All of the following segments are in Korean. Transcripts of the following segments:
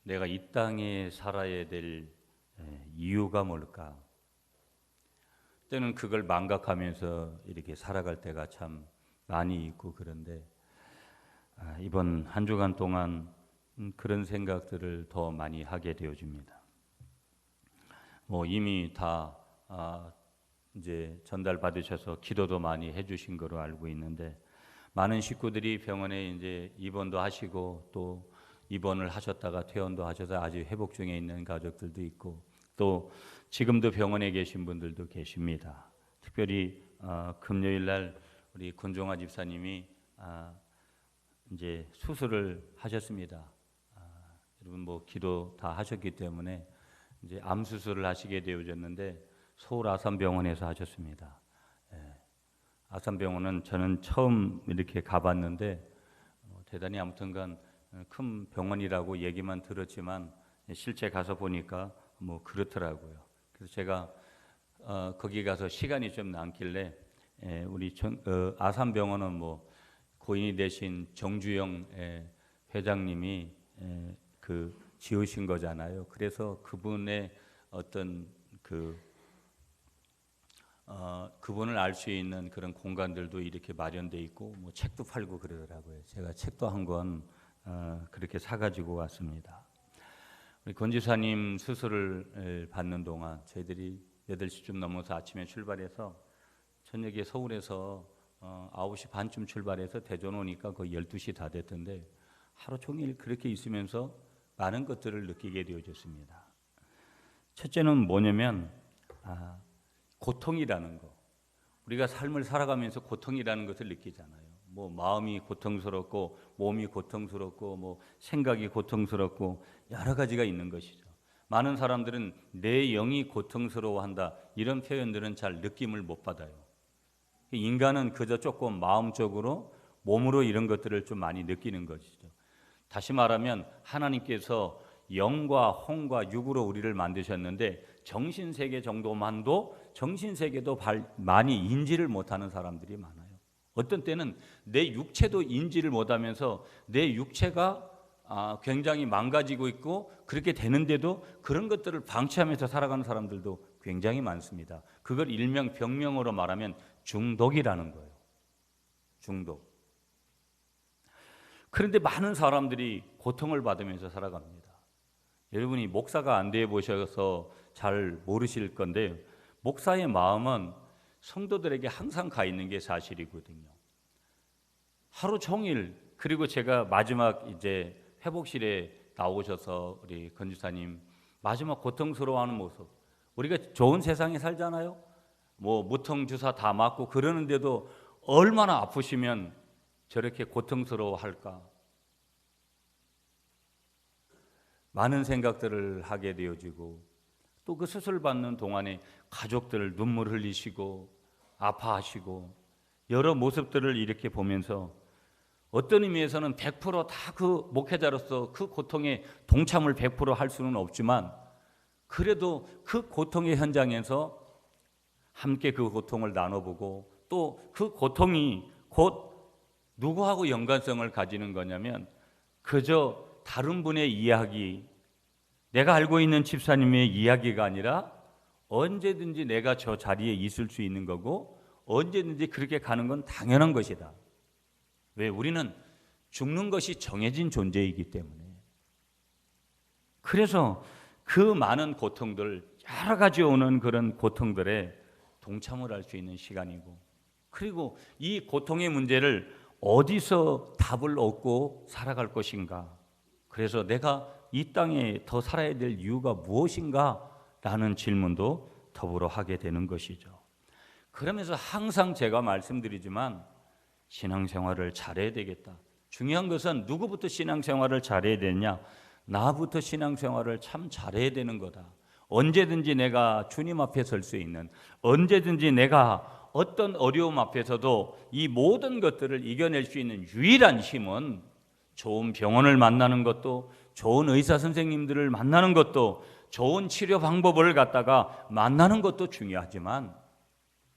내가 이 땅에 살아야 될 이유가 뭘까? 때는 그걸 망각하면서 이렇게 살아갈 때가 참 많이 있고 그런데 이번 한 주간 동안 그런 생각들을 더 많이 하게 되어집니다. 이미 다 이제 전달 받으셔서 기도도 많이 해주신 거로 알고 있는데 많은 식구들이 병원에 이제 입원도 하시고 또 입원을 하셨다가 퇴원도 하셔서 아주 회복 중에 있는 가족들도 있고 또 지금도 병원에 계신 분들도 계십니다. 특별히 금요일 날 우리 권종아 집사님이 이제 수술을 하셨습니다. 여러분 기도 다 하셨기 때문에 이제 암 수술을 하시게 되어졌는데 서울 아산병원에서 하셨습니다. 아산병원은 저는 처음 이렇게 가봤는데 대단히 아무튼간 큰 병원이라고 얘기만 들었지만 실제 가서 보니까 그렇더라고요. 그래서 제가 거기 가서 시간이 좀 남길래 우리 아산병원은 고인이 되신 정주영 회장님이 지으신 거잖아요. 그래서 그분의 어떤 그분을 알 수 있는 그런 공간들도 이렇게 마련돼 있고 책도 팔고 그러더라고요. 제가 책도 한 권 그렇게 사가지고 왔습니다. 우리 권 지사님 수술을 받는 동안 저희들이 8시쯤 넘어서 아침에 출발해서 저녁에 서울에서 9시 반쯤 출발해서 대전 오니까 거의 12시 다 됐던데 하루 종일 그렇게 있으면서 많은 것들을 느끼게 되어졌습니다. 첫째는 뭐냐면 고통이라는 거. 우리가 삶을 살아가면서 고통이라는 것을 느끼잖아요. 마음이 고통스럽고 몸이 고통스럽고 생각이 고통스럽고 여러 가지가 있는 것이죠. 많은 사람들은 내 영이 고통스러워한다 이런 표현들은 잘 느낌을 못 받아요. 인간은 그저 조금 마음적으로 몸으로 이런 것들을 좀 많이 느끼는 것이죠. 다시 말하면 하나님께서 영과 혼과 육으로 우리를 만드셨는데 정신세계 정도만도 정신세계도 많이 인지를 못하는 사람들이 많아요. 어떤 때는 내 육체도 인지를 못하면서 내 육체가 굉장히 망가지고 있고 그렇게 되는데도 그런 것들을 방치하면서 살아가는 사람들도 굉장히 많습니다. 그걸 일명 병명으로 말하면 중독이라는 거예요. 중독. 그런데 많은 사람들이 고통을 받으면서 살아갑니다. 여러분이 목사가 안 돼 보셔서 잘 모르실 건데 목사의 마음은 성도들에게 항상 가 있는 게 사실이거든요. 하루 종일 그리고 제가 마지막 이제 회복실에 나오셔서 우리 권지사님 마지막 고통스러워하는 모습 우리가 좋은 세상에 살잖아요. 무통 주사 다 맞고 그러는데도 얼마나 아프시면 저렇게 고통스러워할까? 많은 생각들을 하게 되어지고 또 그 수술 받는 동안에 가족들 눈물 흘리시고 아파하시고 여러 모습들을 이렇게 보면서 어떤 의미에서는 100%다 그 목회자로서 그 고통에 동참을 100% 할 수는 없지만 그래도 그 고통의 현장에서 함께 그 고통을 나눠보고 또 그 고통이 곧 누구하고 연관성을 가지는 거냐면 그저 다른 분의 이야기, 내가 알고 있는 집사님의 이야기가 아니라 언제든지 내가 저 자리에 있을 수 있는 거고 언제든지 그렇게 가는 건 당연한 것이다. 왜? 우리는 죽는 것이 정해진 존재이기 때문에. 그래서 그 많은 고통들, 여러 가지 오는 그런 고통들에 동참을 할 수 있는 시간이고 그리고 이 고통의 문제를 어디서 답을 얻고 살아갈 것인가. 그래서 내가 이 땅에 더 살아야 될 이유가 무엇인가? 라는 질문도 더불어 하게 되는 것이죠. 그러면서 항상 제가 말씀드리지만 신앙생활을 잘해야 되겠다. 중요한 것은 누구부터 신앙생활을 잘해야 되느냐? 나부터 신앙생활을 참 잘해야 되는 거다. 언제든지 내가 주님 앞에 설 수 있는, 언제든지 내가 어떤 어려움 앞에서도 이 모든 것들을 이겨낼 수 있는 유일한 힘은 좋은 병원을 만나는 것도, 좋은 의사 선생님들을 만나는 것도, 좋은 치료 방법을 갖다가 만나는 것도 중요하지만,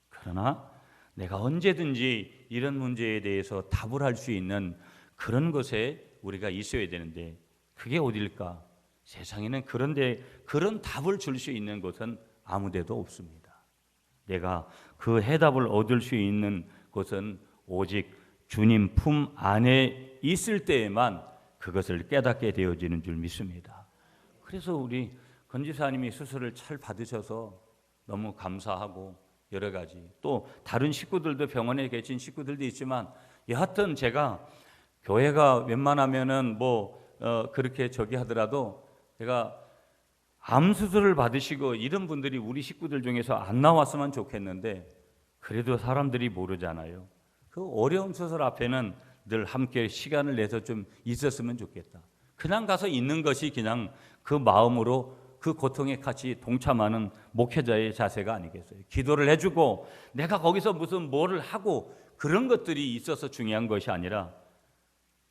그러나 내가 언제든지 이런 문제에 대해서 답을 할 수 있는 그런 곳에 우리가 있어야 되는데 그게 어딜까? 세상에는 그런 답을 줄 수 있는 곳은 아무 데도 없습니다. 내가 그 해답을 얻을 수 있는 곳은 오직 주님 품 안에 있을 때에만 그것을 깨닫게 되어지는 줄 믿습니다. 그래서 우리 권지사님이 수술을 잘 받으셔서 너무 감사하고, 여러 가지 또 다른 식구들도, 병원에 계신 식구들도 있지만, 여하튼 제가 교회가 웬만하면은 그렇게 저기 하더라도, 제가 암 수술을 받으시고 이런 분들이 우리 식구들 중에서 안 나왔으면 좋겠는데, 그래도 사람들이 모르잖아요. 그 어려운 수술 앞에는 늘 함께 시간을 내서 좀 있었으면 좋겠다. 그냥 가서 있는 것이 그냥 그 마음으로 그 고통에 같이 동참하는 목회자의 자세가 아니겠어요. 기도를 해주고 내가 거기서 무슨 뭐를 하고 그런 것들이 있어서 중요한 것이 아니라,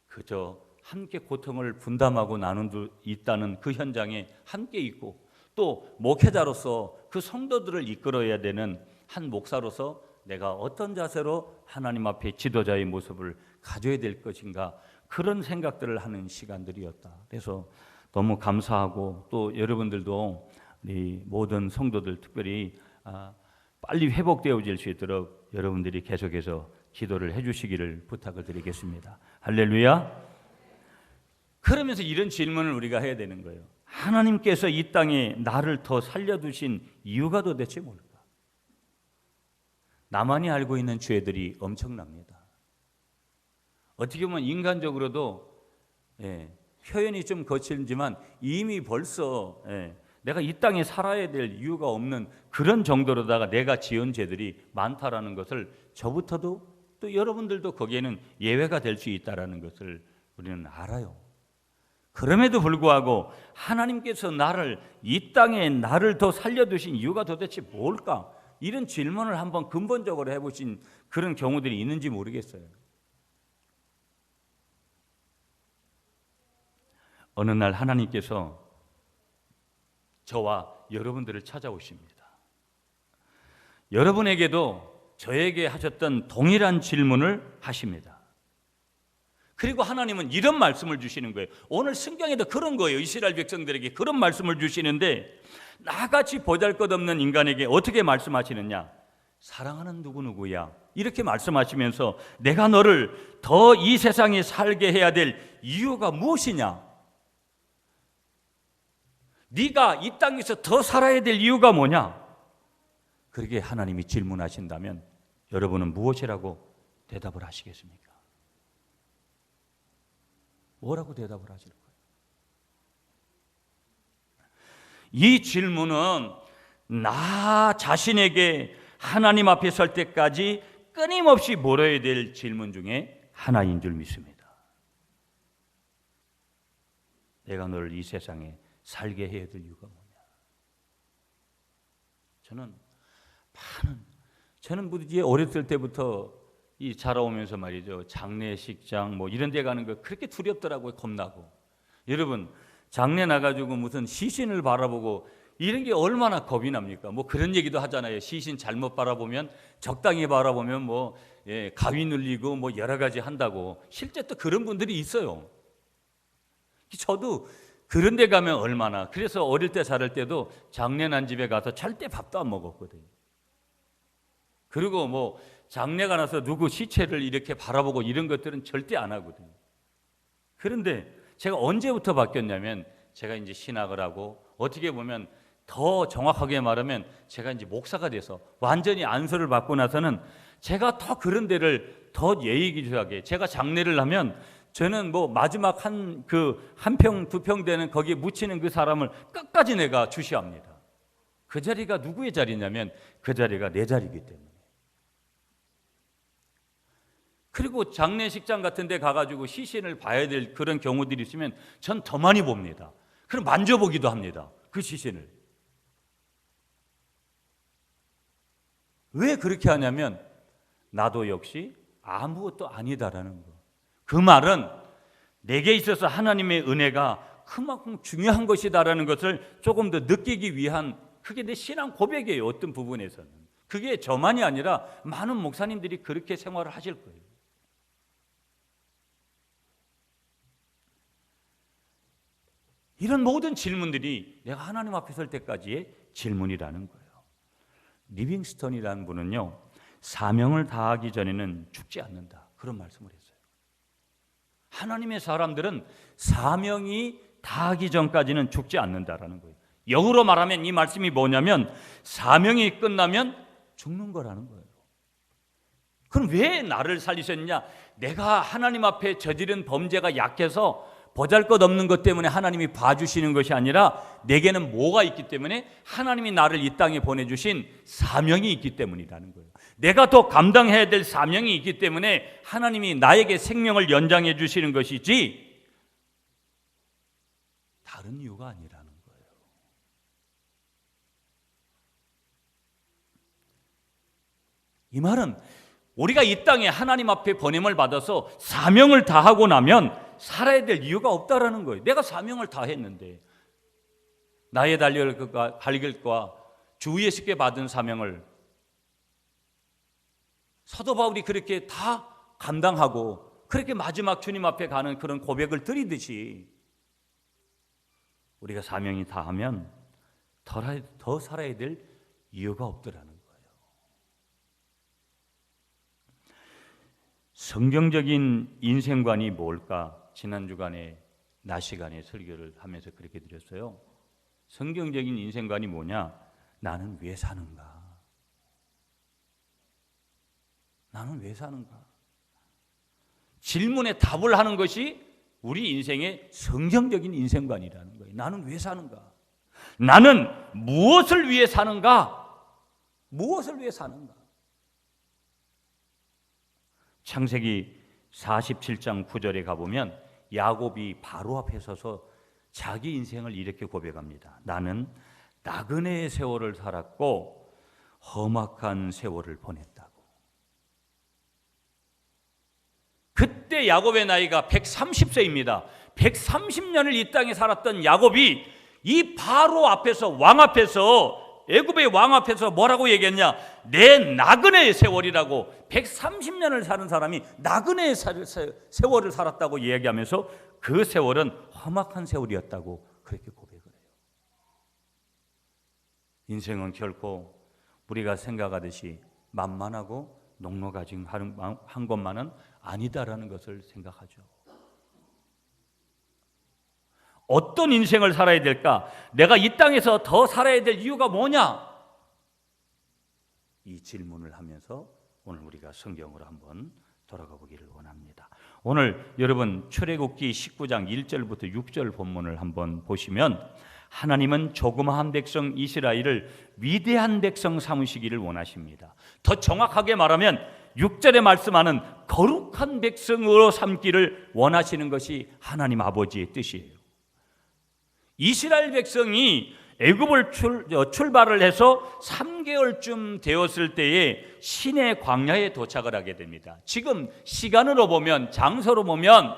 그저 함께 고통을 분담하고 나누고 있다는 그 현장에 함께 있고, 또 목회자로서 그 성도들을 이끌어야 되는 한 목사로서 내가 어떤 자세로 하나님 앞에 지도자의 모습을 가져야 될 것인가, 그런 생각들을 하는 시간들이었다. 그래서 너무 감사하고, 또 여러분들도 우리 모든 성도들 특별히 빨리 회복되어질 수 있도록 여러분들이 계속해서 기도를 해주시기를 부탁을 드리겠습니다. 할렐루야. 그러면서 이런 질문을 우리가 해야 되는 거예요. 하나님께서 이 땅에 나를 더 살려두신 이유가 도대체 뭘까? 나만이 알고 있는 죄들이 엄청납니다. 어떻게 보면 인간적으로도 표현이 좀 거칠지만 이미 벌써 내가 이 땅에 살아야 될 이유가 없는 그런 정도로다가 내가 지은 죄들이 많다라는 것을, 저부터도 또 여러분들도 거기에는 예외가 될 수 있다라는 것을 우리는 알아요. 그럼에도 불구하고 하나님께서 이 땅에 나를 더 살려두신 이유가 도대체 뭘까? 이런 질문을 한번 근본적으로 해보신 그런 경우들이 있는지 모르겠어요. 어느 날 하나님께서 저와 여러분들을 찾아오십니다. 여러분에게도 저에게 하셨던 동일한 질문을 하십니다. 그리고 하나님은 이런 말씀을 주시는 거예요. 오늘 성경에도 그런 거예요. 이스라엘 백성들에게 그런 말씀을 주시는데, 나같이 보잘것없는 인간에게 어떻게 말씀하시느냐? 사랑하는 누구누구야, 이렇게 말씀하시면서 내가 너를 더 이 세상에 살게 해야 될 이유가 무엇이냐? 네가 이 땅에서 더 살아야 될 이유가 뭐냐? 그렇게 하나님이 질문하신다면 여러분은 무엇이라고 대답을 하시겠습니까? 뭐라고 대답을 하실 거예요? 이 질문은 나 자신에게 하나님 앞에 설 때까지 끊임없이 물어야 될 질문 중에 하나인 줄 믿습니다. 내가 너를 이 세상에 살게 해야 될 이유가 뭐냐? 저는 무지 어렸을 때부터 이 자라오면서 말이죠, 장례식장 이런 데 가는 거 그렇게 두렵더라고요. 겁나고. 여러분, 장례 나가지고 무슨 시신을 바라보고 이런 게 얼마나 겁이 납니까? 그런 얘기도 하잖아요. 시신 잘못 바라보면, 적당히 바라보면 가위 눌리고 여러 가지 한다고. 실제 또 그런 분들이 있어요. 저도 그런 데 가면 얼마나, 그래서 어릴 때 자랄 때도 장례 난 집에 가서 절대 밥도 안 먹었거든요. 그리고 장례가 나서 누구 시체를 이렇게 바라보고 이런 것들은 절대 안 하거든요. 그런데 제가 언제부터 바뀌었냐면, 제가 이제 신학을 하고, 어떻게 보면 더 정확하게 말하면 제가 이제 목사가 돼서 완전히 안수를 받고 나서는 제가 더 그런 데를 더 예의기주하게, 제가 장례를 하면 저는 마지막 한 평, 2평 되는 거기에 묻히는 그 사람을 끝까지 내가 주시합니다. 그 자리가 누구의 자리냐면 그 자리가 내 자리이기 때문에. 그리고 장례식장 같은 데 가가지고 시신을 봐야 될 그런 경우들이 있으면 전 더 많이 봅니다. 그럼 만져보기도 합니다. 그 시신을. 왜 그렇게 하냐면 나도 역시 아무것도 아니다라는 거. 그 말은 내게 있어서 하나님의 은혜가 그만큼 중요한 것이다라는 것을 조금 더 느끼기 위한, 그게 내 신앙 고백이에요. 어떤 부분에서는. 그게 저만이 아니라 많은 목사님들이 그렇게 생활을 하실 거예요. 이런 모든 질문들이 내가 하나님 앞에 설 때까지의 질문이라는 거예요. 리빙스턴이라는 분은요, 사명을 다하기 전에는 죽지 않는다, 그런 말씀을 했어요. 하나님의 사람들은 사명이 다하기 전까지는 죽지 않는다라는 거예요. 영어로 말하면 이 말씀이 뭐냐면 사명이 끝나면 죽는 거라는 거예요. 그럼 왜 나를 살리셨냐? 내가 하나님 앞에 저지른 범죄가 약해서 보잘것없는 것 때문에 하나님이 봐주시는 것이 아니라 내게는 뭐가 있기 때문에 하나님이 나를 이 땅에 보내주신 사명이 있기 때문이라는 거예요. 내가 더 감당해야 될 사명이 있기 때문에 하나님이 나에게 생명을 연장해 주시는 것이지 다른 이유가 아니라는 거예요. 이 말은 우리가 이 땅에 하나님 앞에 보냄을 받아서 사명을 다하고 나면 살아야 될 이유가 없다라는 거예요. 내가 사명을 다했는데 나의 갈 길과 주 예수께 받은 사명을 사도 바울이 그렇게 다 감당하고 그렇게 마지막 주님 앞에 가는 그런 고백을 드리듯이 우리가 사명이 다하면 더 살아야 될 이유가 없더라는 거예요. 성경적인 인생관이 뭘까? 지난 주간에 낮 시간에 설교를 하면서 그렇게 드렸어요. 성경적인 인생관이 뭐냐? 나는 왜 사는가? 나는 왜 사는가? 질문에 답을 하는 것이 우리 인생의 성경적인 인생관이라는 거예요. 나는 왜 사는가? 나는 무엇을 위해 사는가? 무엇을 위해 사는가? 창세기 47장 9절에 가보면 야곱이 바로 앞에 서서 자기 인생을 이렇게 고백합니다. 나는 나그네의 세월을 살았고 험악한 세월을 보냈다고. 그때 야곱의 나이가 130세입니다. 130년을 이 땅에 살았던 야곱이 이 바로 앞에서 왕 앞에서 애굽의 왕 앞에서 뭐라고 얘기했냐? 내 나그네의 세월이라고. 130년을 사는 사람이 나그네의 세월을 살았다고 이야기하면서 그 세월은 험악한 세월이었다고 그렇게 고백을 해요. 인생은 결코 우리가 생각하듯이 만만하고 녹록하지 한 것만은 아니다라는 것을 생각하죠. 어떤 인생을 살아야 될까? 내가 이 땅에서 더 살아야 될 이유가 뭐냐? 이 질문을 하면서 오늘 우리가 성경으로 한번 돌아가 보기를 원합니다. 오늘 여러분 출애굽기 19장 1절부터 6절 본문을 한번 보시면 하나님은 조그마한 백성 이스라엘을 위대한 백성 삼으시기를 원하십니다. 더 정확하게 말하면 6절에 말씀하는 거룩한 백성으로 삼기를 원하시는 것이 하나님 아버지의 뜻이에요. 이스라엘 백성이 애굽을 출발을 해서 3개월쯤 되었을 때에 시내 광야에 도착을 하게 됩니다. 지금 시간으로 보면, 장소로 보면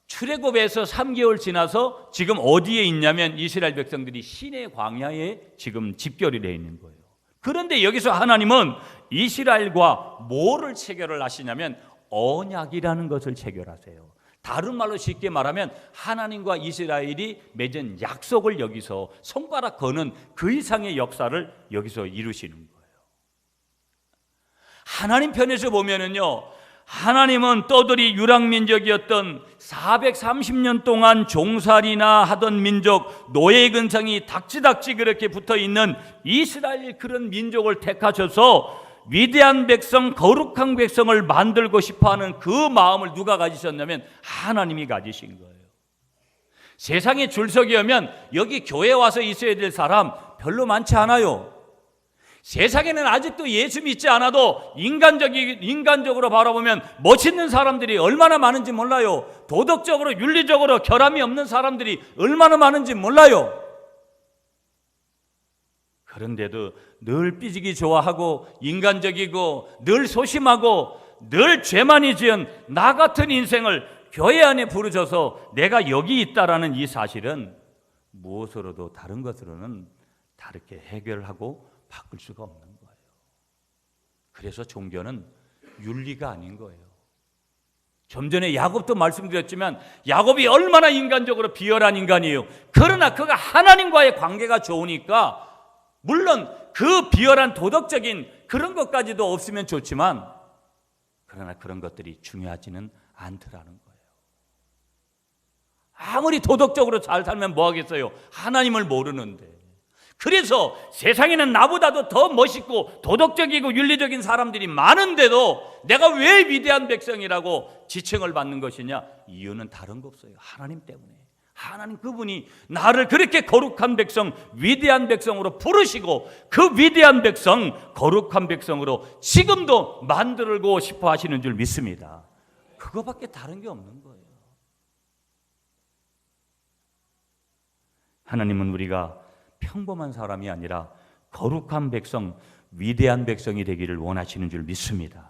출애굽에서 3개월 지나서 지금 어디에 있냐면 이스라엘 백성들이 시내 광야에 지금 집결이 있는 거예요. 그런데 여기서 하나님은 이스라엘과 뭐를 체결을 하시냐면 언약이라는 것을 체결하세요. 다른 말로 쉽게 말하면 하나님과 이스라엘이 맺은 약속을 여기서 손가락 거는 그 이상의 역사를 여기서 이루시는 거예요. 하나님 편에서 보면은요, 하나님은 떠돌이 유랑민족이었던 430년 동안 종살이나 하던 민족, 노예 근성이 닥치닥치 그렇게 붙어있는 이스라엘 그런 민족을 택하셔서 위대한 백성, 거룩한 백성을 만들고 싶어하는 그 마음을 누가 가지셨냐면 하나님이 가지신 거예요. 세상에 줄서기 하면 여기 교회 와서 있어야 될 사람 별로 많지 않아요. 세상에는 아직도 예수 믿지 않아도 인간적으로 바라보면 멋있는 사람들이 얼마나 많은지 몰라요. 도덕적으로 윤리적으로 결함이 없는 사람들이 얼마나 많은지 몰라요. 그런데도 늘 삐지기 좋아하고 인간적이고 늘 소심하고 늘 죄만이 지은 나 같은 인생을 교회 안에 부르셔서 내가 여기 있다라는 이 사실은 무엇으로도 다른 것으로는 다르게 해결하고 바꿀 수가 없는 거예요. 그래서 종교는 윤리가 아닌 거예요. 좀 전에 야곱도 말씀드렸지만 야곱이 얼마나 인간적으로 비열한 인간이에요. 그러나 그가 하나님과의 관계가 좋으니까 물론 그 비열한 도덕적인 그런 것까지도 없으면 좋지만 그러나 그런 것들이 중요하지는 않더라는 거예요. 아무리 도덕적으로 잘 살면 뭐 하겠어요? 하나님을 모르는데. 그래서 세상에는 나보다도 더 멋있고 도덕적이고 윤리적인 사람들이 많은데도 내가 왜 위대한 백성이라고 지칭을 받는 것이냐? 이유는 다른 거 없어요. 하나님 때문에. 하나님 그분이 나를 그렇게 거룩한 백성, 위대한 백성으로 부르시고 그 위대한 백성, 거룩한 백성으로 지금도 만들고 싶어 하시는 줄 믿습니다. 그거밖에 다른 게 없는 거예요. 하나님은 우리가 평범한 사람이 아니라 거룩한 백성, 위대한 백성이 되기를 원하시는 줄 믿습니다.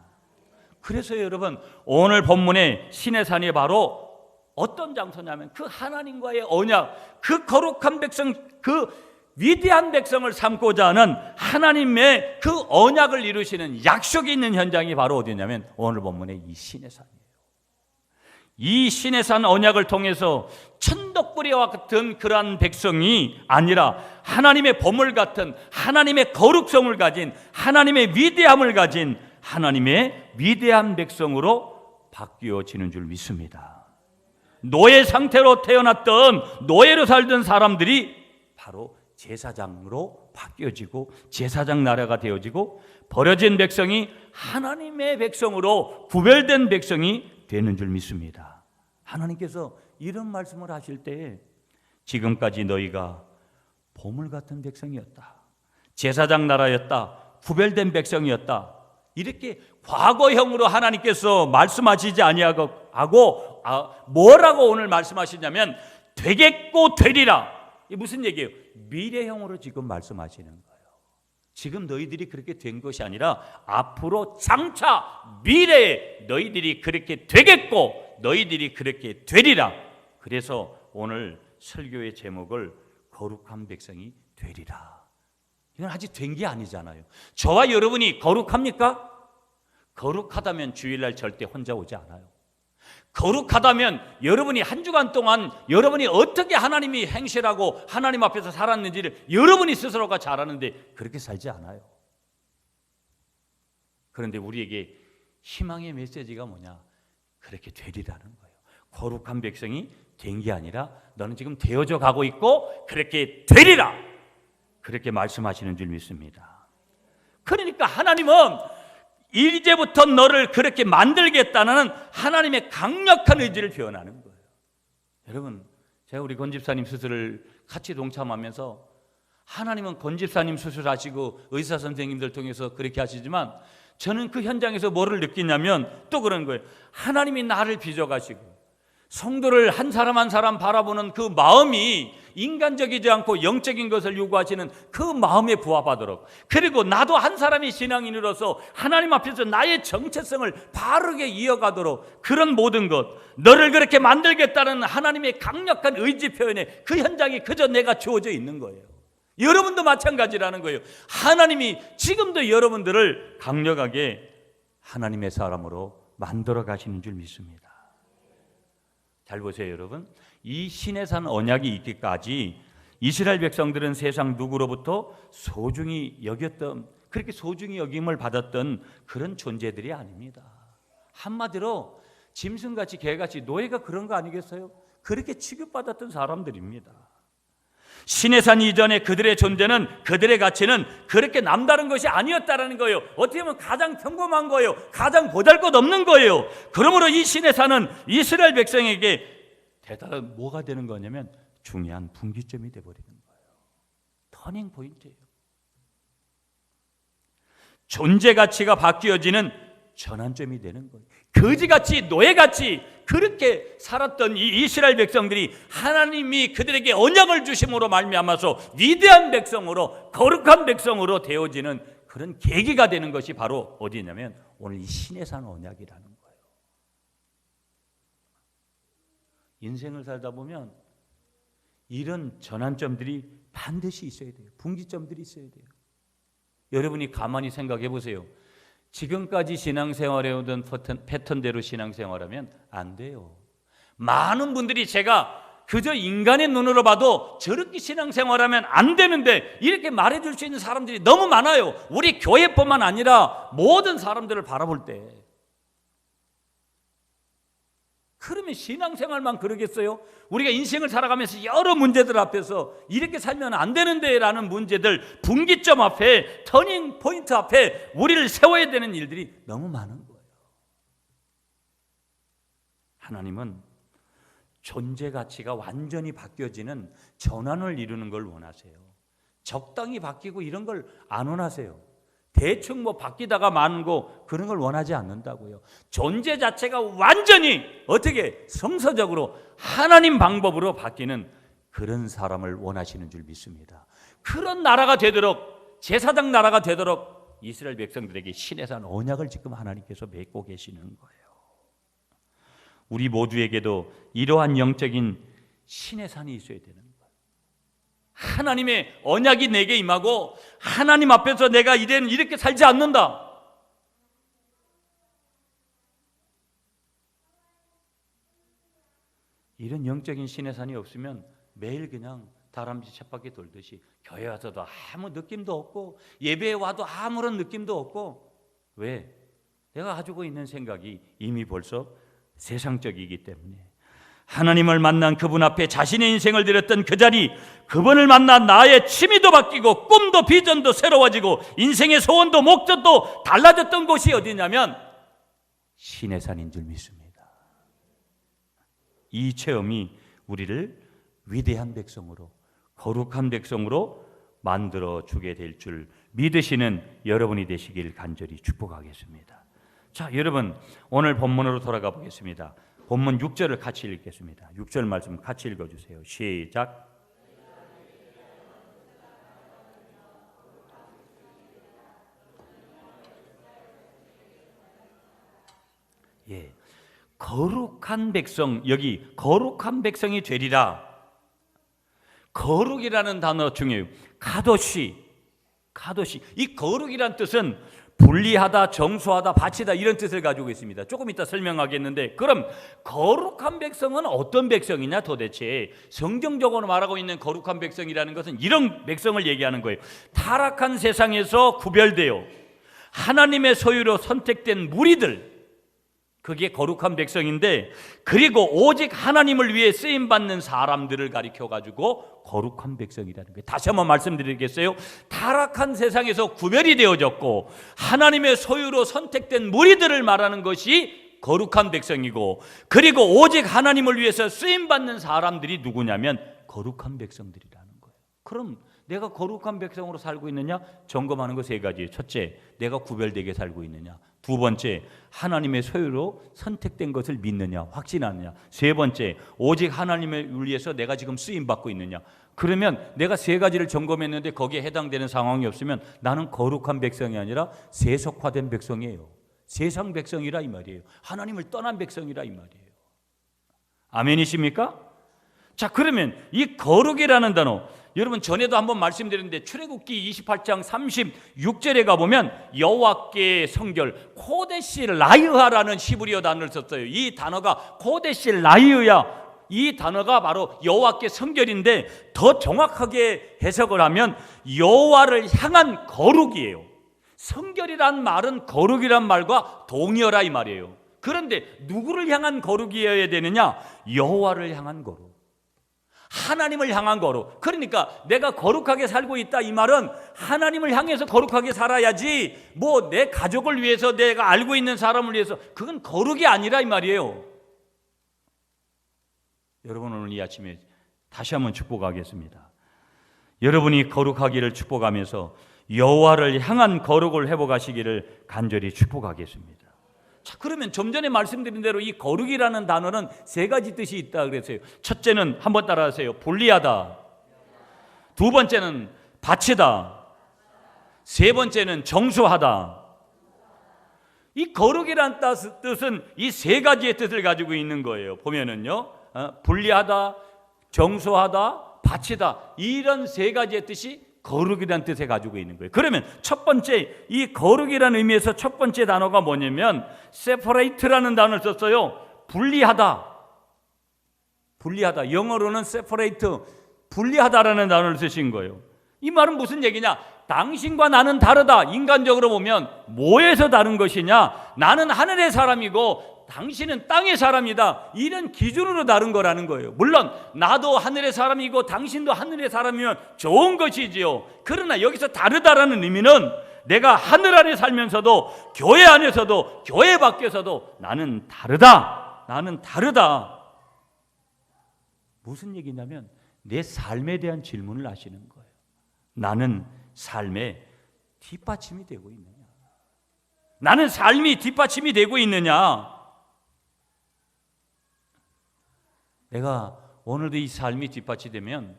그래서 여러분 오늘 본문의 시내산이 바로 어떤 장소냐면 그 하나님과의 언약, 그 거룩한 백성, 그 위대한 백성을 삼고자 하는 하나님의 그 언약을 이루시는 약속이 있는 현장이 바로 어디냐면 오늘 본문의 이 시내산이에요. 이 시내산 언약을 통해서 천덕꾸리와 같은 그러한 백성이 아니라 하나님의 보물 같은 하나님의 거룩성을 가진 하나님의 위대함을 가진 하나님의 위대한 백성으로 바뀌어지는 줄 믿습니다. 노예 상태로 태어났던 노예로 살던 사람들이 바로 제사장으로 바뀌어지고 제사장 나라가 되어지고 버려진 백성이 하나님의 백성으로 구별된 백성이 되는 줄 믿습니다. 하나님께서 이런 말씀을 하실 때 지금까지 너희가 보물 같은 백성이었다, 제사장 나라였다, 구별된 백성이었다, 이렇게 과거형으로 하나님께서 말씀하시지 아니하고 뭐라고 오늘 말씀하시냐면 되겠고 되리라. 이게 무슨 얘기예요? 미래형으로 지금 말씀하시는 거예요. 지금 너희들이 그렇게 된 것이 아니라 앞으로 장차 미래에 너희들이 그렇게 되겠고 너희들이 그렇게 되리라. 그래서 오늘 설교의 제목을 거룩한 백성이 되리라. 이건 아직 된 게 아니잖아요. 저와 여러분이 거룩합니까? 거룩하다면 주일날 절대 혼자 오지 않아요. 거룩하다면 여러분이 한 주간 동안 여러분이 어떻게 하나님이 행실하고 하나님 앞에서 살았는지를 여러분이 스스로가 잘 아는데 그렇게 살지 않아요. 그런데 우리에게 희망의 메시지가 뭐냐? 그렇게 되리라는 거예요. 거룩한 백성이 된 게 아니라 너는 지금 되어져 가고 있고 그렇게 되리라. 그렇게 말씀하시는 줄 믿습니다. 그러니까 하나님은 이제부터 너를 그렇게 만들겠다는 하나님의 강력한 의지를 표현하는 거예요. 여러분, 제가 우리 권 집사님 수술을 같이 동참하면서 하나님은 권 집사님 수술하시고 의사 선생님들 통해서 그렇게 하시지만 저는 그 현장에서 뭐를 느끼냐면 또 그런 거예요. 하나님이 나를 빚어가시고 성도를 한 사람 한 사람 바라보는 그 마음이 인간적이지 않고 영적인 것을 요구하시는 그 마음에 부합하도록, 그리고 나도 한 사람이 신앙인으로서 하나님 앞에서 나의 정체성을 바르게 이어가도록 그런 모든 것, 너를 그렇게 만들겠다는 하나님의 강력한 의지 표현에 그 현장이 그저 내가 주어져 있는 거예요. 여러분도 마찬가지라는 거예요. 하나님이 지금도 여러분들을 강력하게 하나님의 사람으로 만들어 가시는 줄 믿습니다. 잘 보세요, 여러분. 이 시내산 언약이 있기까지 이스라엘 백성들은 세상 누구로부터 소중히 여겼던, 그렇게 소중히 여김을 받았던 그런 존재들이 아닙니다. 한마디로 짐승같이 개같이 노예가 그런 거 아니겠어요? 그렇게 취급받았던 사람들입니다. 시내산 이전에 그들의 존재는, 그들의 가치는 그렇게 남다른 것이 아니었다라는 거예요. 어떻게 보면 가장 평범한 거예요. 가장 보잘것없는 거예요. 그러므로 이 시내산은 이스라엘 백성에게 대단한 뭐가 되는 거냐면 중요한 분기점이 되어버리는 거예요. 터닝 포인트예요. 존재 가치가 바뀌어지는 전환점이 되는 거예요. 거지같이 노예같이 그렇게 살았던 이 이스라엘 백성들이 하나님이 그들에게 언약을 주심으로 말미암아서 위대한 백성으로, 거룩한 백성으로 되어지는 그런 계기가 되는 것이 바로 어디냐면 오늘 이 시내산 언약이라는 거예요. 인생을 살다 보면 이런 전환점들이 반드시 있어야 돼요. 분기점들이 있어야 돼요. 여러분이 가만히 생각해 보세요. 지금까지 신앙생활해오던 패턴대로 신앙생활하면 안 돼요. 많은 분들이 제가 그저 인간의 눈으로 봐도 저렇게 신앙생활하면 안 되는데 이렇게 말해줄 수 있는 사람들이 너무 많아요. 우리 교회뿐만 아니라 모든 사람들을 바라볼 때. 그러면 신앙생활만 그러겠어요? 우리가 인생을 살아가면서 여러 문제들 앞에서 이렇게 살면 안 되는데 라는 문제들, 분기점 앞에, 터닝 포인트 앞에 우리를 세워야 되는 일들이 너무 많은 거예요. 하나님은 존재 가치가 완전히 바뀌어지는 전환을 이루는 걸 원하세요. 적당히 바뀌고 이런 걸 안 원하세요. 대충 뭐 바뀌다가 마는 거 그런 걸 원하지 않는다고요. 존재 자체가 완전히 어떻게 성서적으로 하나님 방법으로 바뀌는 그런 사람을 원하시는 줄 믿습니다. 그런 나라가 되도록, 제사장 나라가 되도록 이스라엘 백성들에게 시내산 언약을 지금 하나님께서 맺고 계시는 거예요. 우리 모두에게도 이러한 영적인 시내산이 있어야 되는 거예요. 하나님의 언약이 내게 임하고 하나님 앞에서 내가 이제는 이렇게 살지 않는다. 이런 영적인 시내산이 없으면 매일 그냥 다람쥐 쳇바퀴 돌듯이 교회 와서도 아무 느낌도 없고 예배에 와도 아무런 느낌도 없고, 왜? 내가 가지고 있는 생각이 이미 벌써 세상적이기 때문에. 하나님을 만난 그분 앞에 자신의 인생을 드렸던 그 자리, 그분을 만난 나의 취미도 바뀌고 꿈도 비전도 새로워지고 인생의 소원도 목적도 달라졌던 곳이 어디냐면 시내산인 줄 믿습니다. 이 체험이 우리를 위대한 백성으로, 거룩한 백성으로 만들어 주게 될 줄 믿으시는 여러분이 되시길 간절히 축복하겠습니다. 자, 여러분, 오늘 본문으로 돌아가 보겠습니다. 본문 6절을 같이 읽겠습니다. 6절 말씀 같이 읽어주세요. 시작. 예, 거룩한 백성, 여기 거룩한 백성이 되리라. 거룩이라는 단어 중요해요. 카도시. 이 거룩이란 뜻은 분리하다, 정수하다, 바치다 이런 뜻을 가지고 있습니다. 조금 이따 설명하겠는데, 그럼 거룩한 백성은 어떤 백성이냐? 도대체 성경적으로 말하고 있는 거룩한 백성이라는 것은 이런 백성을 얘기하는 거예요. 타락한 세상에서 구별되어 하나님의 소유로 선택된 무리들, 그게 거룩한 백성인데, 그리고 오직 하나님을 위해 쓰임받는 사람들을 가리켜가지고 거룩한 백성이라는 거예요. 다시 한번 말씀드리겠어요. 타락한 세상에서 구별이 되어졌고 하나님의 소유로 선택된 무리들을 말하는 것이 거룩한 백성이고, 그리고 오직 하나님을 위해서 쓰임받는 사람들이 누구냐면 거룩한 백성들이라는 거예요. 그럼 내가 거룩한 백성으로 살고 있느냐? 점검하는 거 세 가지예요. 첫째, 내가 구별되게 살고 있느냐? 두 번째, 하나님의 소유로 선택된 것을 믿느냐, 확신하느냐? 세 번째, 오직 하나님을 위해서 내가 지금 쓰임받고 있느냐? 그러면 내가 세 가지를 점검했는데 거기에 해당되는 상황이 없으면 나는 거룩한 백성이 아니라 세속화된 백성이에요. 세상 백성이라 이 말이에요. 하나님을 떠난 백성이라 이 말이에요. 아멘이십니까? 자, 그러면 이 거룩이라는 단어, 여러분 전에도 한번 말씀드렸는데 출애굽기 28장 36절에 가보면 여호와께 성결, 코데시 라이하라는 히브리어 단어를 썼어요. 이 단어가 코데시 라이흐야. 이 단어가 바로 여호와께 성결인데, 더 정확하게 해석을 하면 여호와를 향한 거룩이에요. 성결이란 말은 거룩이란 말과 동의어라 이 말이에요. 그런데 누구를 향한 거룩이어야 되느냐? 여호와를 향한 거룩, 하나님을 향한 거룩. 그러니까 내가 거룩하게 살고 있다 이 말은 하나님을 향해서 거룩하게 살아야지, 뭐 내 가족을 위해서, 내가 알고 있는 사람을 위해서, 그건 거룩이 아니라 이 말이에요. 여러분, 오늘 이 아침에 다시 한번 축복하겠습니다. 여러분이 거룩하기를 축복하면서 여호와를 향한 거룩을 회복하시기를 간절히 축복하겠습니다. 자, 그러면 좀 전에 말씀드린 대로 이 거룩이라는 단어는 세 가지 뜻이 있다 그랬어요. 첫째는 한번 따라하세요. 분리하다. 두 번째는 바치다. 세 번째는 정수하다. 이 거룩이라는 뜻은 이 세 가지의 뜻을 가지고 있는 거예요. 보면은요, 분리하다, 정수하다, 바치다, 이런 세 가지의 뜻이 거룩이라는 뜻을 가지고 있는 거예요. 그러면 첫 번째, 이 거룩이라는 의미에서 첫 번째 단어가 뭐냐면 separate라는 단어를 썼어요. 분리하다. 분리하다. 영어로는 separate, 분리하다라는 단어를 쓰신 거예요. 이 말은 무슨 얘기냐? 당신과 나는 다르다. 인간적으로 보면 뭐에서 다른 것이냐? 나는 하늘의 사람이고 당신은 땅의 사람이다. 이런 기준으로 다른 거라는 거예요. 물론 나도 하늘의 사람이고 당신도 하늘의 사람이면 좋은 것이지요. 그러나 여기서 다르다라는 의미는 내가 하늘 안에 살면서도 교회 안에서도 교회 밖에서도 나는 다르다. 나는 다르다. 무슨 얘기냐면 내 삶에 대한 질문을 하시는 거예요. 나는 삶에 뒷받침이 되고 있느냐? 나는 삶이 뒷받침이 되고 있느냐? 내가 오늘도 이 삶이 뒷받침되면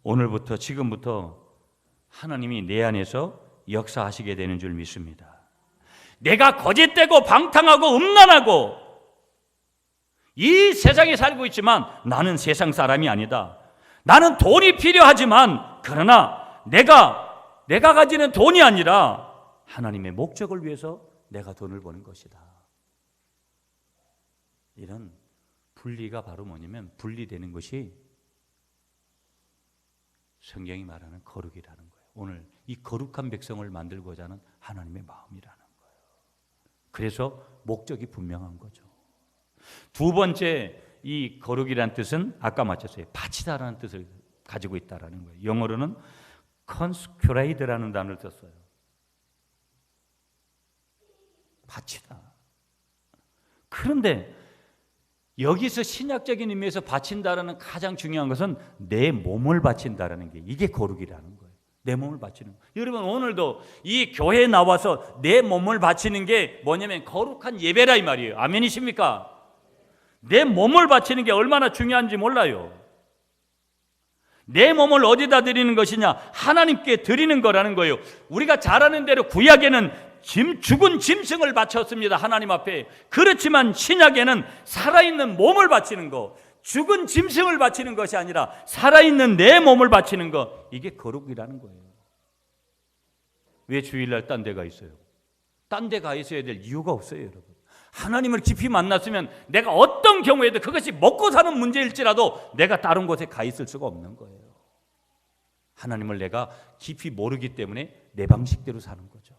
오늘부터 지금부터 하나님이 내 안에서 역사하시게 되는 줄 믿습니다. 내가 거짓되고 방탕하고 음란하고 이 세상에 살고 있지만 나는 세상 사람이 아니다. 나는 돈이 필요하지만 그러나 내가 가지는 돈이 아니라 하나님의 목적을 위해서 내가 돈을 버는 것이다. 이런 분리가 바로 뭐냐면 분리되는 것이 성경이 말하는 거룩이라는 거예요. 오늘 이 거룩한 백성을 만들고자 하는 하나님의 마음이라는 거예요. 그래서 목적이 분명한 거죠. 두 번째, 이 거룩이라는 뜻은 아까 맞췄어요. 바치다라는 뜻을 가지고 있다라는 거예요. 영어로는 consecrate라는 단어를 썼어요. 바치다. 그런데 여기서 신약적인 의미에서 바친다라는 가장 중요한 것은 내 몸을 바친다라는 게 이게 거룩이라는 거예요. 내 몸을 바치는 거. 여러분 오늘도 이 교회에 나와서 내 몸을 바치는 게 뭐냐면 거룩한 예배라 이 말이에요. 아멘이십니까? 내 몸을 바치는 게 얼마나 중요한지 몰라요. 내 몸을 어디다 드리는 것이냐? 하나님께 드리는 거라는 거예요. 우리가 잘 아는 대로 구약에는 죽은 짐승을 바쳤습니다. 하나님 앞에. 그렇지만 신약에는 살아있는 몸을 바치는 거, 죽은 짐승을 바치는 것이 아니라 살아있는 내 몸을 바치는 거, 이게 거룩이라는 거예요. 왜 주일날 딴 데 가 있어요? 딴 데 가 있어야 될 이유가 없어요, 여러분. 하나님을 깊이 만났으면 내가 어떤 경우에도 그것이 먹고 사는 문제일지라도 내가 다른 곳에 가 있을 수가 없는 거예요. 하나님을 내가 깊이 모르기 때문에 내 방식대로 사는 거죠.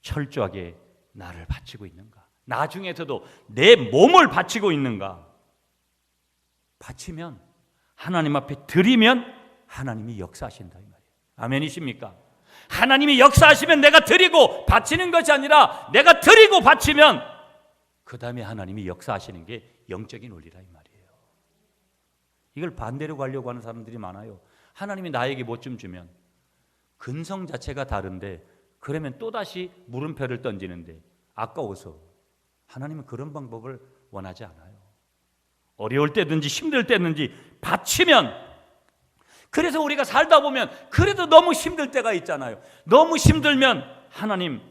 철저하게 나를 바치고 있는가? 나중에서도 내 몸을 바치고 있는가? 바치면 하나님 앞에 드리면 하나님이 역사하신다 이 말이에요. 아멘이십니까? 하나님이 역사하시면 내가 드리고 바치는 것이 아니라 내가 드리고 바치면 그 다음에 하나님이 역사하시는 게 영적인 원리라 이 말이에요. 이걸 반대로 가려고 하는 사람들이 많아요. 하나님이 나에게 뭐 좀 주면 근성 자체가 다른데 그러면 또다시 물음표를 던지는데 아까워서. 하나님은 그런 방법을 원하지 않아요. 어려울 때든지 힘들 때든지 바치면, 그래서 우리가 살다 보면 그래도 너무 힘들 때가 있잖아요. 너무 힘들면 하나님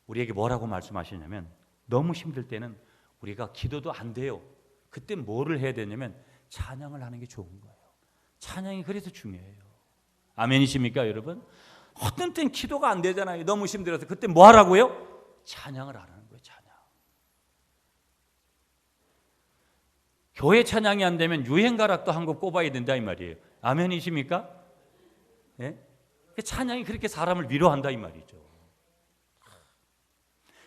우리에게 뭐라고 말씀하시냐면 너무 힘들 때는 우리가 기도도 안 돼요. 그때 뭐를 해야 되냐면 찬양을 하는 게 좋은 거예요. 찬양이 그래서 중요해요. 아멘이십니까 여러분? 어떤 때는 기도가 안 되잖아요. 너무 힘들어서. 그때 뭐 하라고요? 찬양을 하라는 거예요. 찬양. 교회 찬양이 안 되면 유행가락도 한 곡 꼽아야 된다 이 말이에요. 아멘이십니까? 네? 찬양이 그렇게 사람을 위로한다 이 말이죠.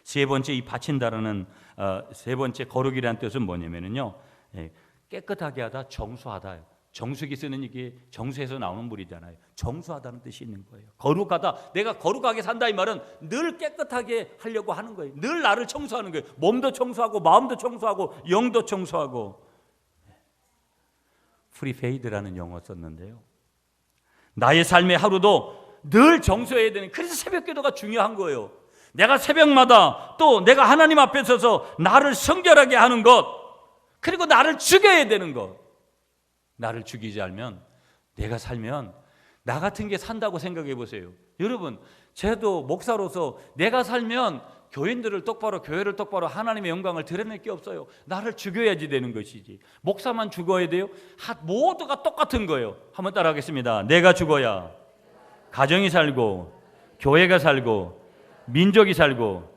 세 번째, 이 바친다라는 세 번째 거룩이라는 뜻은 뭐냐면요, 깨끗하게 하다, 정수하다. 정수기 쓰는 이게 정수에서 나오는 물이잖아요. 정수하다는 뜻이 있는 거예요. 거룩하다, 내가 거룩하게 산다 이 말은 늘 깨끗하게 하려고 하는 거예요. 늘 나를 청소하는 거예요. 몸도 청소하고 마음도 청소하고 영도 청소하고. 프리페이드라는 용어 썼는데요, 나의 삶의 하루도 늘 정수해야 되는, 그래서 새벽 기도가 중요한 거예요. 내가 새벽마다 또 내가 하나님 앞에 서서 나를 성결하게 하는 것, 그리고 나를 죽여야 되는 것. 나를 죽이지 않으면, 내가 살면 나 같은 게 산다고 생각해 보세요. 여러분, 저도 목사로서 내가 살면 교인들을 똑바로, 교회를 똑바로 하나님의 영광을 드러낼 게 없어요. 나를 죽여야지 되는 것이지. 목사만 죽어야 돼요? 모두가 똑같은 거예요. 한번 따라하겠습니다. 내가 죽어야 가정이 살고, 교회가 살고, 민족이 살고,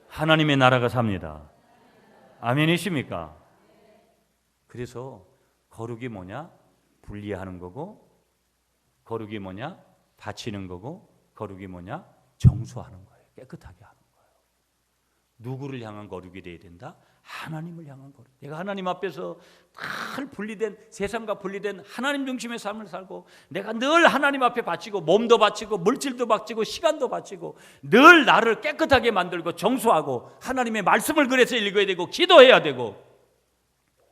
하나님의 나라가 삽니다. 아멘이십니까? 그래서 거룩이 뭐냐? 분리하는 거고, 거룩이 뭐냐? 바치는 거고, 거룩이 뭐냐? 정수하는 거예요. 깨끗하게 하는 거예요. 누구를 향한 거룩이 돼야 된다? 하나님을 향한 거룩. 내가 하나님 앞에서 늘 분리된, 세상과 분리된 하나님 중심의 삶을 살고, 내가 늘 하나님 앞에 바치고, 몸도 바치고, 물질도 바치고, 시간도 바치고, 늘 나를 깨끗하게 만들고 정수하고, 하나님의 말씀을 그래서 읽어야 되고, 기도해야 되고,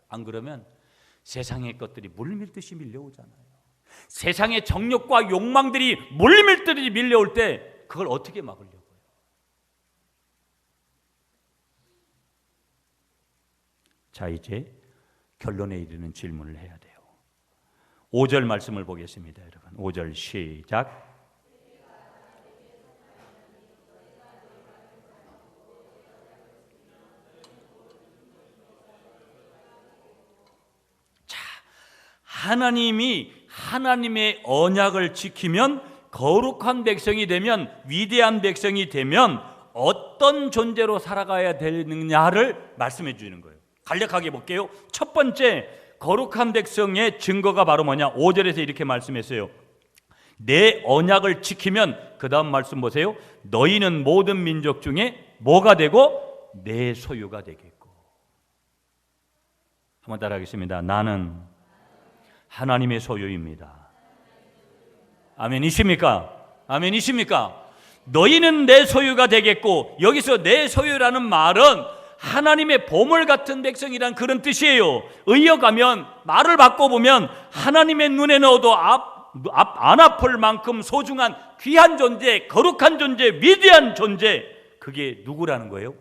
안 그러면 세상의 것들이 물밀듯이 밀려오잖아요. 세상의 정욕과 욕망들이 물밀듯이 밀려올 때 그걸 어떻게 막으려고요? 자, 이제 결론에 이르는 질문을 해야 돼요. 5절 말씀을 보겠습니다, 여러분. 5절 시작. 자, 하나님이 하나님의 언약을 지키면, 거룩한 백성이 되면, 위대한 백성이 되면 어떤 존재로 살아가야 되느냐를 말씀해 주는 거예요. 간략하게 볼게요. 첫 번째, 거룩한 백성의 증거가 바로 뭐냐? 5절에서 이렇게 말씀했어요. 내 언약을 지키면, 그 다음 말씀 보세요. 너희는 모든 민족 중에 뭐가 되고? 내 소유가 되겠고. 한번 따라하겠습니다. 나는 하나님의 소유입니다. 아멘이십니까? 아멘이십니까? 너희는 내 소유가 되겠고, 여기서 내 소유라는 말은 하나님의 보물 같은 백성이란 그런 뜻이에요. 이어가면, 말을 바꿔보면 하나님의 눈에 넣어도 안 아플 만큼 소중한 귀한 존재, 거룩한 존재, 위대한 존재, 그게 누구라는 거예요?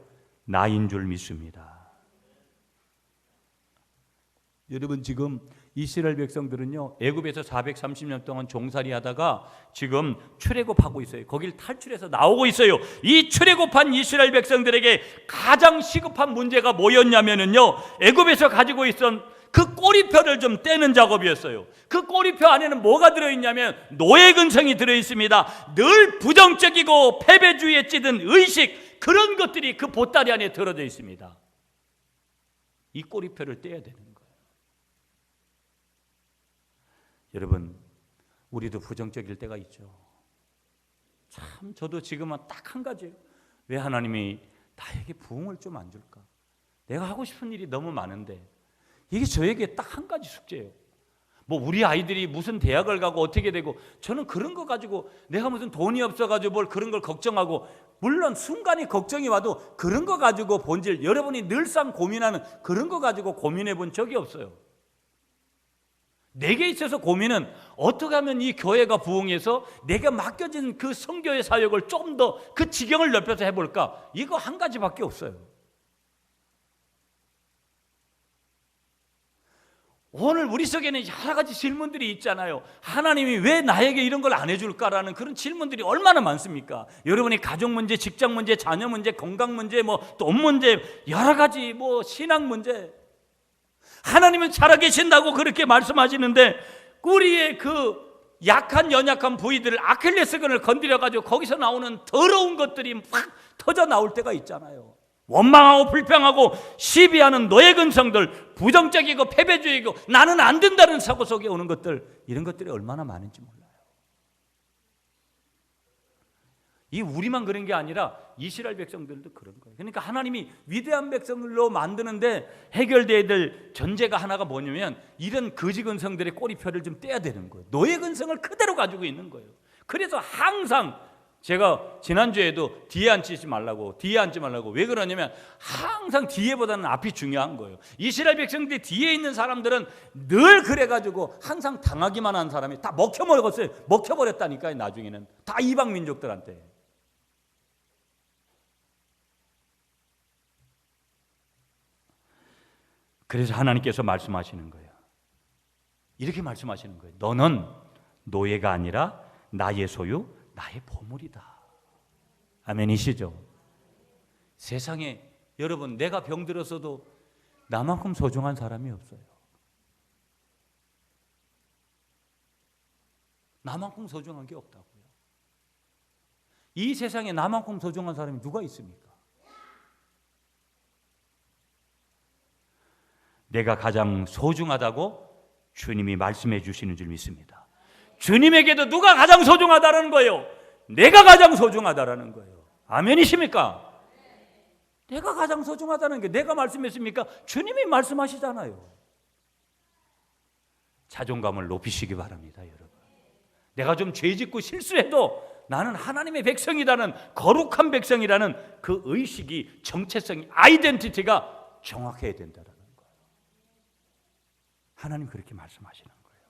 나인 줄 믿습니다. 여러분, 지금 이스라엘 백성들은요, 애굽에서 430년 동안 종살이 하다가 지금 출애굽하고 있어요. 거길 탈출해서 나오고 있어요. 이 출애굽한 이스라엘 백성들에게 가장 시급한 문제가 뭐였냐면요, 애굽에서 가지고 있던 그 꼬리표를 좀 떼는 작업이었어요. 그 꼬리표 안에는 뭐가 들어있냐면 노예 근성이 들어있습니다. 늘 부정적이고 패배주의에 찌든 의식, 그런 것들이 그 보따리 안에 들어져 있습니다. 이 꼬리표를 떼야 되는 거예요. 여러분, 우리도 부정적일 때가 있죠. 참, 저도 지금은 딱 한 가지예요. 왜 하나님이 나에게 부흥을 좀 안 줄까? 내가 하고 싶은 일이 너무 많은데 이게 저에게 딱 한 가지 숙제예요. 뭐 우리 아이들이 무슨 대학을 가고 어떻게 되고, 저는 그런 거 가지고 내가 무슨 돈이 없어가지고 뭘 그런 걸 걱정하고, 물론 순간에 걱정이 와도 그런 거 가지고 본질, 여러분이 늘상 고민하는 그런 거 가지고 고민해 본 적이 없어요. 내게 있어서 고민은 어떻게 하면 이 교회가 부흥해서 내가 맡겨진 그 선교의 사역을 좀 더 그 지경을 넓혀서 해볼까? 이거 한 가지밖에 없어요. 오늘 우리 속에는 여러 가지 질문들이 있잖아요. 하나님이 왜 나에게 이런 걸 안 해줄까라는 그런 질문들이 얼마나 많습니까? 여러분이 가족 문제, 직장 문제, 자녀 문제, 건강 문제, 뭐 돈 문제, 여러 가지 뭐 신앙 문제. 하나님은 살아계신다고 그렇게 말씀하시는데, 우리의 그 약한 연약한 부위들을, 아킬레스건을 건드려가지고 거기서 나오는 더러운 것들이 막 터져 나올 때가 있잖아요. 원망하고 불평하고 시비하는 노예 근성들, 부정적이고 패배주의고 나는 안 된다는 사고 속에 오는 것들, 이런 것들이 얼마나 많은지 몰라요. 이 우리만 그런 게 아니라 이스라엘 백성들도 그런 거예요. 그러니까 하나님이 위대한 백성들로 만드는데 해결돼야 될 전제가 하나가 뭐냐면, 이런 거지 근성들의 꼬리표를 좀 떼야 되는 거예요. 노예 근성을 그대로 가지고 있는 거예요. 그래서 항상 제가 지난주에도 뒤에 앉지 말라고 왜 그러냐면, 항상 뒤에보다는 앞이 중요한 거예요. 이스라엘 백성들이 뒤에 있는 사람들은 늘 그래가지고 항상 당하기만 한 사람이 다 먹혀버렸다니까요. 나중에는 다 이방 민족들한테. 그래서 하나님께서 말씀하시는 거예요. 이렇게 말씀하시는 거예요. 너는 노예가 아니라 나의 소유, 나의 보물이다. 아멘이시죠? 세상에 여러분, 내가 병들었어도 나만큼 소중한 사람이 없어요. 나만큼 소중한 게 없다고요. 이 세상에 나만큼 소중한 사람이 누가 있습니까? 내가 가장 소중하다고 주님이 말씀해 주시는 줄 믿습니다. 주님에게도 누가 가장 소중하다는 거예요? 내가 가장 소중하다라는 거예요. 아멘이십니까? 내가 가장 소중하다는 게 내가 말씀했습니까? 주님이 말씀하시잖아요. 자존감을 높이시기 바랍니다, 여러분. 내가 좀 죄짓고 실수해도 나는 하나님의 백성이라는, 거룩한 백성이라는 그 의식이, 정체성이, 아이덴티티가 정확해야 된다는 거예요. 하나님 그렇게 말씀하시는 거예요.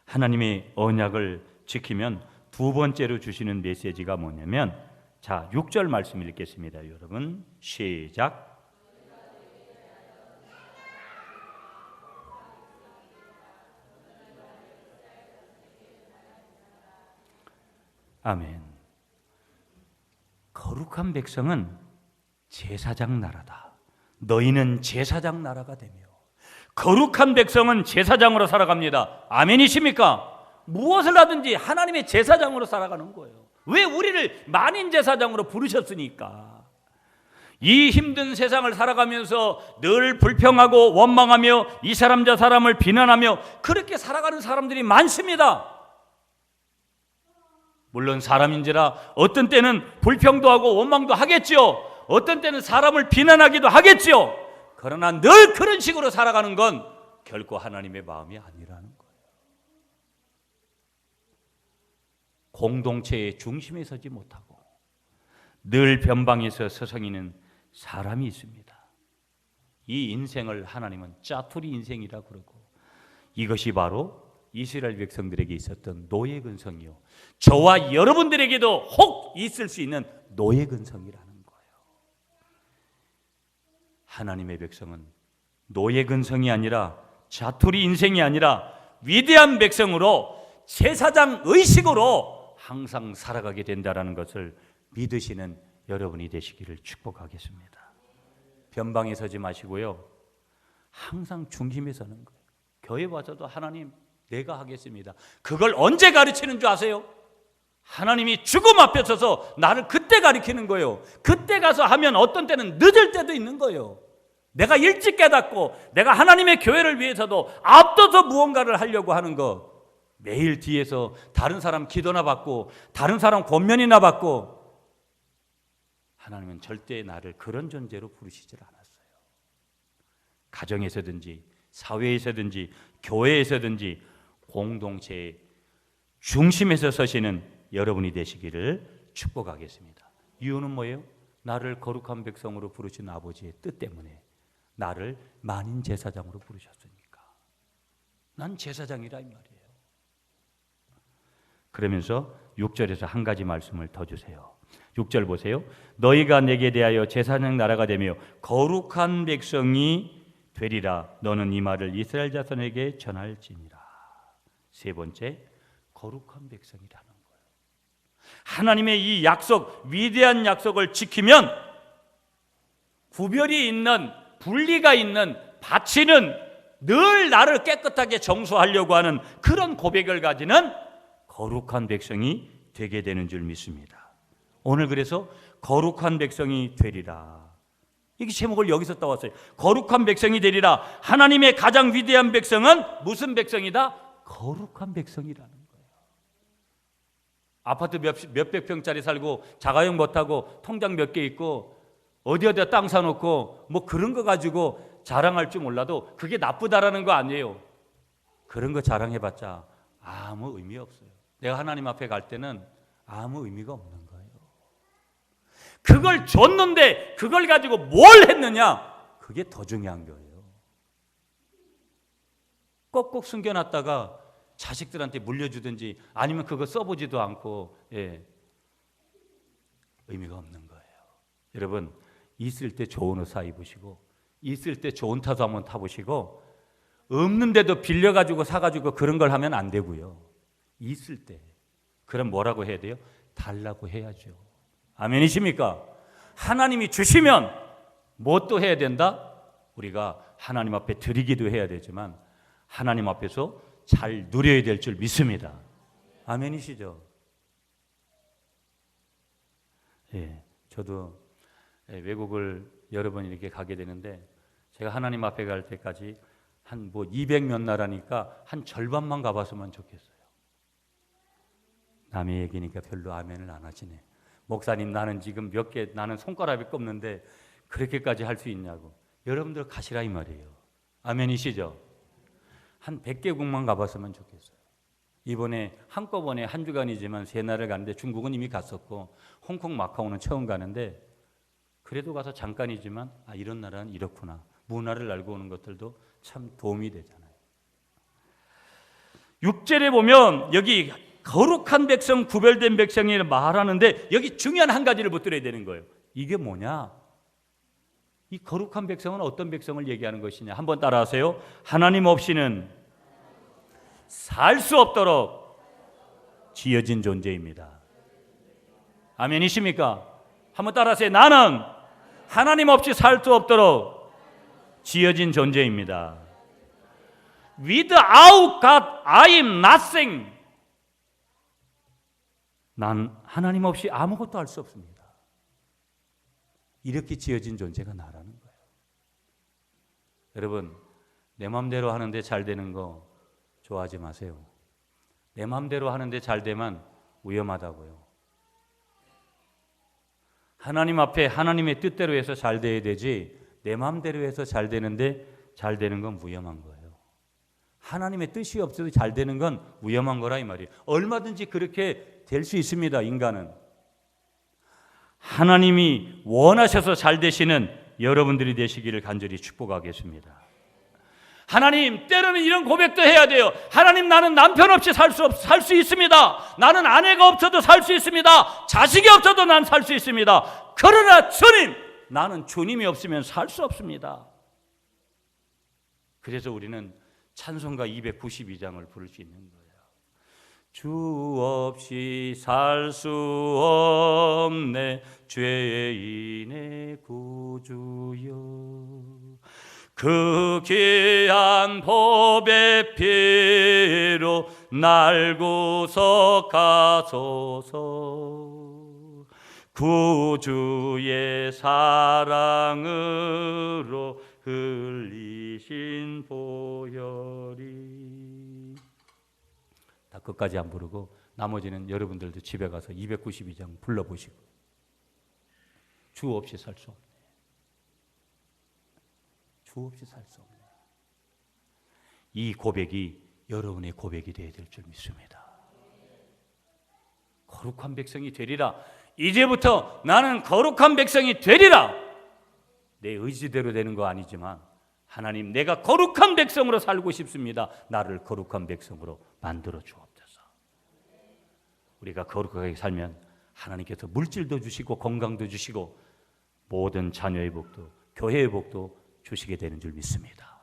하나님의 언약을 지키면 두 번째로 주시는 메시지가 뭐냐면, 자, 6절 말씀 읽겠습니다. 여러분 시작. 아멘. 거룩한 백성은 제사장 나라다. 너희는 제사장 나라가 되며, 거룩한 백성은 제사장으로 살아갑니다. 아멘이십니까? 무엇을 하든지 하나님의 제사장으로 살아가는 거예요. 왜? 우리를 만인 제사장으로 부르셨으니까. 이 힘든 세상을 살아가면서 늘 불평하고 원망하며 이 사람 저 사람을 비난하며 그렇게 살아가는 사람들이 많습니다. 물론 사람인지라 어떤 때는 불평도 하고 원망도 하겠죠. 어떤 때는 사람을 비난하기도 하겠죠. 그러나 늘 그런 식으로 살아가는 건 결코 하나님의 마음이 아니라는 거예요. 공동체의 중심에 서지 못하고 늘 변방에서 서성이는 사람이 있습니다. 이 인생을 하나님은 짜투리 인생이라 그러고, 이것이 바로 이스라엘 백성들에게 있었던 노예 근성이요, 저와 여러분들에게도 혹 있을 수 있는 노예 근성이라는 거예요. 하나님의 백성은 노예 근성이 아니라, 자투리 인생이 아니라 위대한 백성으로, 제사장 의식으로 항상 살아가게 된다는 것을 믿으시는 여러분이 되시기를 축복하겠습니다. 변방에 서지 마시고요, 항상 중심에 서는 거예요. 교회 와서도 하나님 내가 하겠습니다. 그걸 언제 가르치는 줄 아세요? 하나님이 죽음 앞에 서서 나를 그때 가르치는 거예요. 그때 가서 하면 어떤 때는 늦을 때도 있는 거예요. 내가 일찍 깨닫고 내가 하나님의 교회를 위해서도 앞서서 무언가를 하려고 하는 거, 매일 뒤에서 다른 사람 기도나 받고 다른 사람 권면이나 받고, 하나님은 절대 나를 그런 존재로 부르시질 않았어요. 가정에서든지 사회에서든지 교회에서든지 공동체의 중심에서 서시는 여러분이 되시기를 축복하겠습니다. 이유는 뭐예요? 나를 거룩한 백성으로 부르신 아버지의 뜻 때문에 나를 만인 제사장으로 부르셨으니까. 난 제사장이라 이 말이에요. 그러면서 6절에서 한 가지 말씀을 더 주세요. 6절 보세요. 너희가 내게 대하여 제사장 나라가 되며 거룩한 백성이 되리라. 너는 이 말을 이스라엘 자손에게 전할지니라. 세 번째, 거룩한 백성이라는 거예요. 하나님의 이 약속, 위대한 약속을 지키면 구별이 있는, 분리가 있는, 바치는, 늘 나를 깨끗하게 정수하려고 하는 그런 고백을 가지는 거룩한 백성이 되게 되는 줄 믿습니다. 오늘 그래서 거룩한 백성이 되리라, 이게 제목을 여기서 따왔어요. 거룩한 백성이 되리라. 하나님의 가장 위대한 백성은 무슨 백성이다? 거룩한 백성이라는 거예요. 아파트 몇백 평짜리 살고 자가용 못하고 통장 몇 개 있고 어디에다 땅 사놓고 뭐 그런 거 가지고 자랑할 줄 몰라도 그게 나쁘다라는 거 아니에요. 그런 거 자랑해봤자 아무 의미 없어요. 내가 하나님 앞에 갈 때는 아무 의미가 없는 거예요. 그걸 줬는데 그걸 가지고 뭘 했느냐, 그게 더 중요한 거예요. 꼭꼭 숨겨놨다가 자식들한테 물려주든지 아니면 그거 써보지도 않고, 의미가 없는 거예요. 여러분, 있을 때 좋은 옷 사 입으시고 있을 때 좋은 타도 한번 타보시고, 없는데도 빌려가지고 사가지고 그런 걸 하면 안 되고요. 있을 때 그럼 뭐라고 해야 돼요? 달라고 해야죠. 아멘이십니까? 하나님이 주시면 뭐 또 해야 된다? 우리가 하나님 앞에 드리기도 해야 되지만 하나님 앞에서 잘 누려야 될 줄 믿습니다. 아멘이시죠? 예, 저도 외국을 여러 번 이렇게 가게 되는데 제가 하나님 앞에 갈 때까지 한 200몇 나라니까 한 절반만 가봤으면 좋겠어요. 남의 얘기니까 별로 아멘을 안 하시네. 목사님, 나는 지금 나는 손가락이 꼽는데 그렇게까지 할 수 있냐고. 여러분들 가시라 이 말이에요. 아멘이시죠? 한 100개국만 가봤으면 좋겠어요. 이번에 한꺼번에 한 주간이지만 3나라를 갔는데 중국은 이미 갔었고 홍콩, 마카오는 처음 가는데 그래도 가서 잠깐이지만 이런 나라는 이렇구나. 문화를 알고 오는 것들도 참 도움이 되잖아요. 6절에 보면 여기 거룩한 백성, 구별된 백성이 말하는데 여기 중요한 한 가지를 붙들어야 되는 거예요. 이게 뭐냐? 이 거룩한 백성은 어떤 백성을 얘기하는 것이냐? 한번 따라하세요. 하나님 없이는 살 수 없도록 지어진 존재입니다. 아멘이십니까? 한번 따라하세요. 나는 하나님 없이 살 수 없도록 지어진 존재입니다. Without God, I am nothing. 난 하나님 없이 아무것도 할 수 없습니다. 이렇게 지어진 존재가 나라는 거예요. 여러분, 내 마음대로 하는데 잘 되는 거 좋아하지 마세요. 내 마음대로 하는데 잘 되면 위험하다고요. 하나님 앞에 하나님의 뜻대로 해서 잘 돼야 되지 내 마음대로 해서 잘 되는데 잘 되는 건 위험한 거예요. 하나님의 뜻이 없어도 잘 되는 건 위험한 거라 이 말이에요. 얼마든지 그렇게 될 수 있습니다. 인간은. 하나님이 원하셔서 잘 되시는 여러분들이 되시기를 간절히 축복하겠습니다. 하나님, 때로는 이런 고백도 해야 돼요. 하나님, 나는 남편 없이 살 수 있습니다. 나는 아내가 없어도 살 수 있습니다. 자식이 없어도 난 살 수 있습니다. 그러나 주님, 나는 주님이 없으면 살 수 없습니다. 그래서 우리는 찬송가 292장을 부를 수 있는 거예요. 주 없이 살 수 없네 죄인의 구주여, 그 귀한 법의 피로 날 구속하소서, 구주의 사랑으로 흘리신 보혈이. 다 끝까지 안 부르고 나머지는 여러분들도 집에 가서 292장 불러보시고. 주 없이 살 수 없네. 주 없이 살 수 없네. 이 고백이 여러분의 고백이 되어야 될 줄 믿습니다. 거룩한 백성이 되리라. 이제부터 나는 거룩한 백성이 되리라. 내 의지대로 되는 거 아니지만 하나님, 내가 거룩한 백성으로 살고 싶습니다. 나를 거룩한 백성으로 만들어 주옵소서. 우리가 거룩하게 살면 하나님께서 물질도 주시고 건강도 주시고 모든 자녀의 복도, 교회의 복도 주시게 되는 줄 믿습니다.